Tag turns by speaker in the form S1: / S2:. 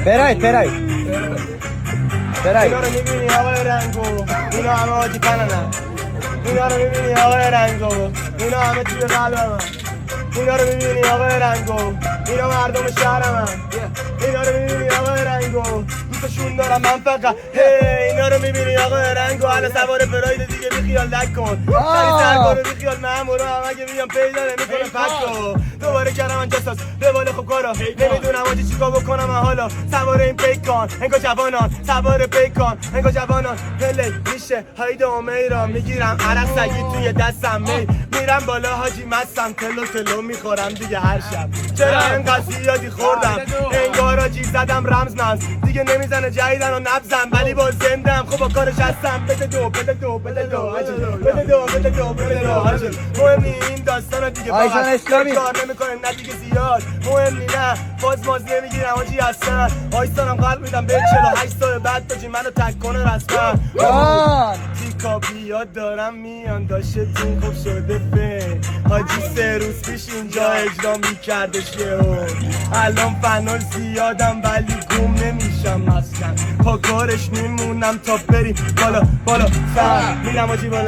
S1: برایید
S2: اینا رو میبینی آقای رنگو، اینا همه حاجی پننن. اینا رو میبینی آقای رنگو، اینا همه توی قلبم. اینا رو میبینی آقای رنگو، اینا مردم شهرم. اینا رو میبینی آقای رنگو، دوستشون دارم من فقط. اینا رو میبینی آقای رنگو، حالا سوار پراید دیگه بیخیال نکن. سری سرکار رو بیخیال مامورا هم اگه بیان پیدا نمیکنه پکو. دوباره کردم من جساس روال خوب کارا، نمیدونم آجی چیکار بکنم من حالا. سوار این پیکان انگار جوانان، سوار پیکان انگار جوانان. پله میشه هایده و میرم، میگیرم عرق سگی توی دستم. میرم بالا حاجی مستم، تلو میخورم دیگه هر شب. چرا انقدر زیادی خوردم انگار آجی زدم رمز ناز دیگه نمیزنه جدیدن و نبزم، ولی با زندم خب با کارش هستم. بده دو حاجی. مهم نی این داستانا دیگه فقط کار نمیکنه نه دیگه زیاد. مهم نی نه باز ماز نمیگیرم حاجی اصلا. آیستانم قلب میدم به 48 سال بعد تاجی منو تک کنه رسما. تیکا بیاد دارم میان داشته تون خوب شده فین. حاجی 3 روز پیش اینجا اجرا میکردش الان فنال زیادم ولی گم نمیشم اصلا. پا کارش میمونم تا بریم بالا سر میرم حاجی بالا.